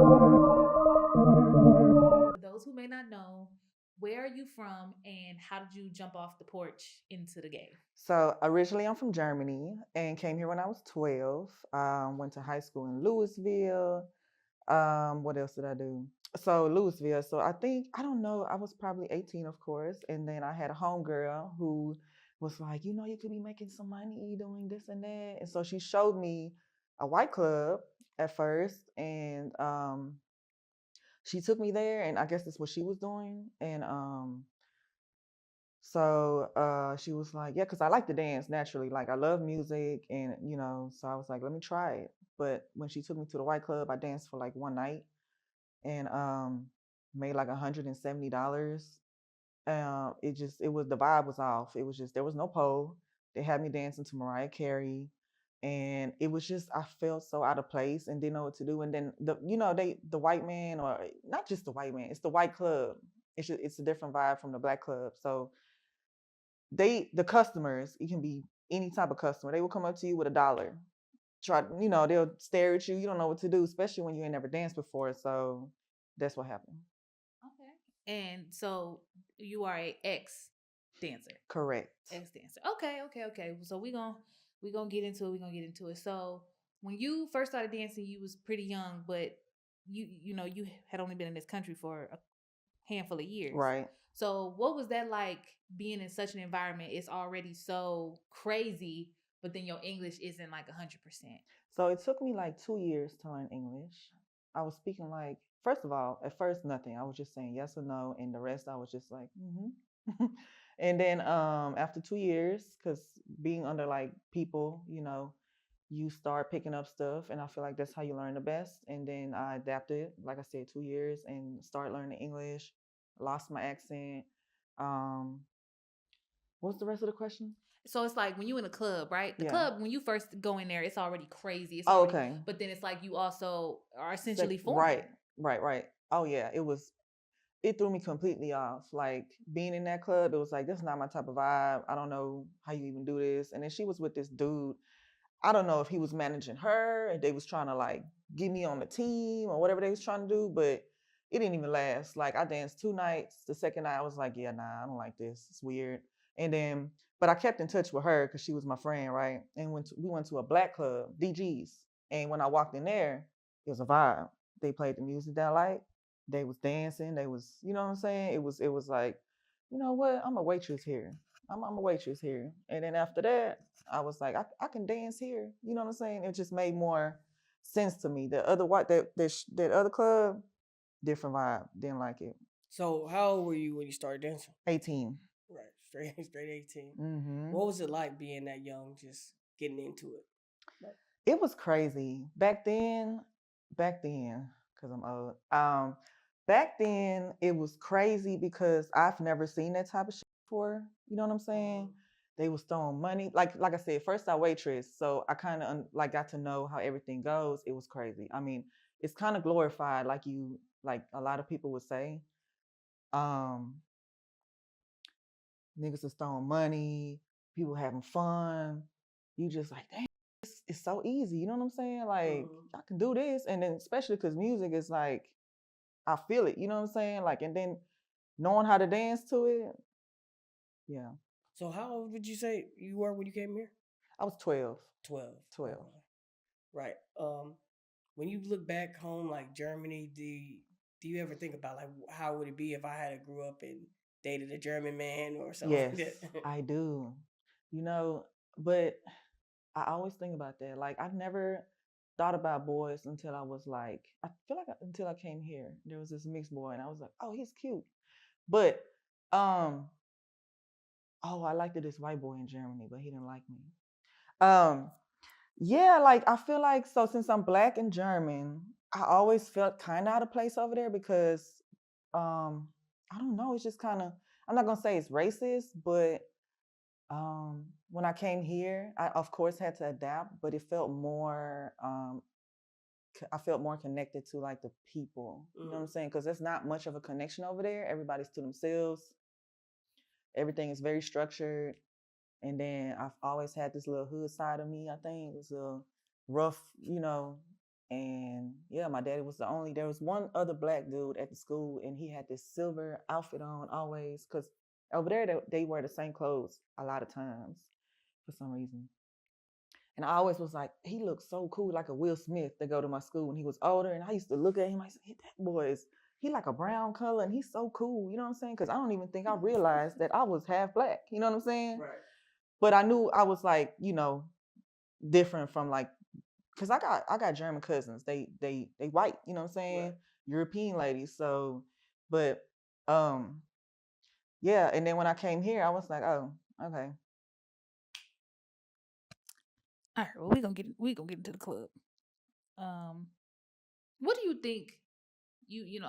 For those who may not know, where are you from and how did you jump off the porch into the game? So originally, I'm from Germany and came here when I was 12. Went to high school in Louisville. What else did I do? So Louisville. So I think I don't know. I was probably 18, of course, and then I had a homegirl who was like, you could be making some money doing this and that. And so she showed me a white club at first, and she took me there, and I guess that's what she was doing, and so she was like, yeah, because I like to dance naturally. Like I love music, and so I was like, let me try it. But when she took me to the white club, I danced for like one night and made like $170. It was the vibe was off. It was just there was no pole. They had me dancing to Mariah Carey, and it was just I felt so out of place and didn't know what to do. And then the white man, or not just the white man, it's the white club. It's a different vibe from the black club. So the customers, it can be any type of customer, they will come up to you with $1, they'll stare at you, you don't know what to do, especially when you ain't never danced before. So that's what happened. Okay. And so you are a ex dancer. Correct. Ex dancer. Okay. So we gonna get into it. We're gonna get into it. So when you first started dancing, you was pretty young, but you had only been in this country for a handful of years. Right. So what was that like being in such an environment? It's already so crazy, but then your English isn't like 100%. So it took me like 2 years to learn English. I was speaking like, first of all, at first nothing, I was just saying yes or no, and the rest I was just like mm-hmm. And then after 2 years, because being under like people, you start picking up stuff, and I feel like that's how you learn the best. And then I adapted, like I said, 2 years, and start learning English. Lost my accent. um what's the rest of the question? So it's like when you in a club, right? The Yeah. club when you first go in there, it's already crazy. It's Oh, already, okay. but then it's like you also are essentially foreign. Right, right. Oh yeah, it threw me completely off. Like being in that club, it was like this is not my type of vibe. I don't know how you even do this. And then she was with this dude. I don't know if he was managing her and they was trying to like get me on the team or whatever they was trying to do, but it didn't even last. Like I danced 2 nights. The second night I was like, yeah, nah, I don't like this. It's weird. And then, but I kept in touch with her because she was my friend, right? And we went to a black club, DG's. And when I walked in there, it was a vibe. They played the music that I like. They was dancing. They was, you know what I'm saying? It was like, you know what? I'm a waitress here. I'm a waitress here. And then after that, I was like, I can dance here. You know what I'm saying? It just made more sense to me. The other that other club, different vibe. Didn't like it. So how old were you when you started dancing? 18. Right, straight 18. Mm-hmm. What was it like being that young, just getting into it? Like, It was crazy back then. Because I'm old. Back then it was crazy because I've never seen that type of shit before. You know what I'm saying? They was throwing money. Like I said, first I waitress, so I kind of like got to know how everything goes. It was crazy. I mean, it's kind of glorified, like a lot of people would say. Um, Niggas is throwing money, people having fun. You just like, damn, it's so easy. You know what I'm saying? Like, I can do this. And then, especially because music is like, I feel it. You know what I'm saying? Like, and then knowing how to dance to it. Yeah. so how old would you say you were when you came here? I was 12. 12. 12. Right. When you look back home, like Germany, do you ever think about like how would it be if I had grew up and dated a German man or something Yes, like that? I do. But I always think about that. Like, I never thought about boys until I was like, I feel like until I came here. There was this mixed boy, and I was like, oh, he's cute. But, oh, I liked this white boy in Germany, but he didn't like me. Um, yeah, like I feel like so since I'm black and German, I always felt kind of out of place over there because I don't know, it's just kind of I'm not gonna say it's racist, but when I came here, I of course had to adapt, but it felt more I felt more connected to like the people. You know what I'm saying? Because there's not much of a connection over there. Everybody's to themselves. Everything is very structured. And then I've always had this little hood side of me, I think. It was a rough, And yeah, my daddy was the only. There was one other black dude at the school, and he had this silver outfit on always, because over there they wear the same clothes a lot of times for some reason. And I always was like, he looks so cool, like a Will Smith, to go to my school when he was older. And I used to look at him, I said, hey, that boy is, he like a brown color and he's so cool. You know what I'm saying? Because I don't even think I realized that I was half black. You know what I'm saying? Right. But I knew I was like, different from like, because I got German cousins. They white, you know what I'm saying? Right. European ladies. So, but yeah. And then when I came here, I was like, oh, okay. All right, well, we gonna get into the club. What do you think?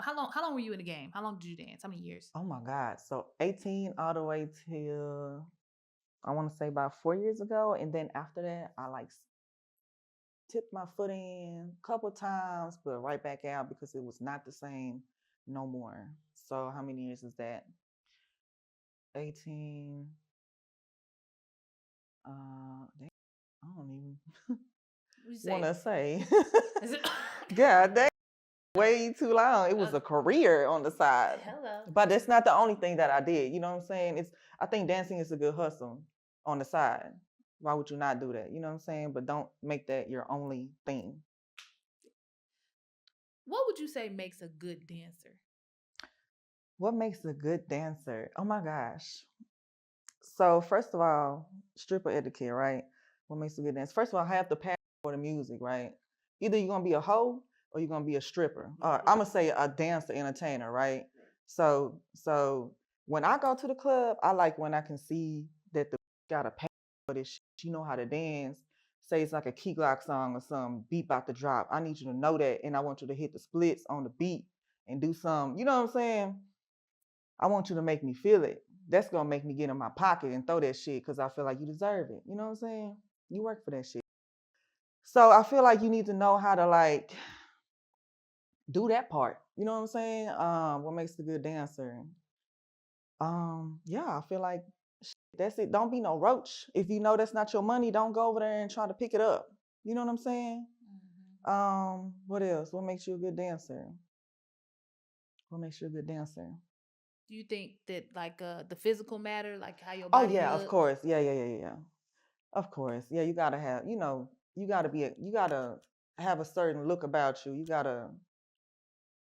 How long were you in the game? How long did you dance? How many years? Oh my God. So 18 all the way till I want to say about 4 years ago. And then after that, I like tipped my foot in a couple times, but right back out because it was not the same no more. So how many years is that? 18. I don't even want to say. Is it? God, that way too long. It was a career on the side. Hello. But it's not the only thing that I did. You know what I'm saying? I think dancing is a good hustle on the side. Why would you not do that? You know what I'm saying? But don't make that your only thing. What would you say makes a good dancer? What makes a good dancer? Oh my gosh. So first of all, stripper etiquette, right? What makes a good dancer? First of all, have the passion for the music, right? Either you're gonna be a hoe or you're gonna be a stripper. Or I'm gonna say a dancer, entertainer, right? So when I go to the club, I like when I can see that the got a passion for this shit. You know how to dance. Say it's like a key glock song or some beat about to drop. I need you to know that, and I want you to hit the splits on the beat and do some. You know what I'm saying? I want you to make me feel it. That's gonna make me get in my pocket and throw that shit because I feel like you deserve it. You know what I'm saying? You work for that shit. So I feel like you need to know how to like do that part. You know what I'm saying? What makes a good dancer? Yeah, I feel like that's it. Don't be no roach. If you know that's not your money, don't go over there and try to pick it up. You know what I'm saying? Mm-hmm. What else? What makes you a good dancer? What makes you a good dancer? Do you think that like the physical matter, like how your body? Oh yeah, looks? of course. Yeah. Of course. Yeah, you gotta have, you gotta have a certain look about you. You gotta,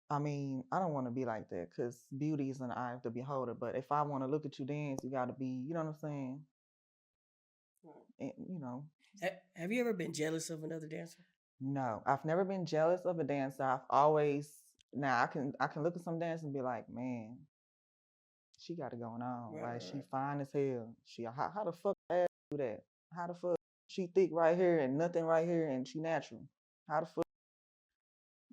I mean, I don't want to be like that because beauty is in the eye of the beholder. But if I want to look at you dance, you gotta be, you know what I'm saying? And, Have you ever been jealous of another dancer? No, I've never been jealous of a dancer. I've always, now I can look at some dancers and be like, man, she got it going on. Right. She fine as hell. How the fuck ass do that? How the fuck she thick right here and nothing right here and she natural? How the fuck?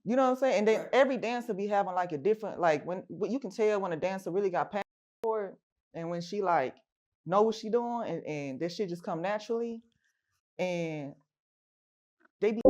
You know what I'm saying? And then every dancer be having like a different, like when you can tell when a dancer really got passion for it and when she like know what she doing and this shit just come naturally and they be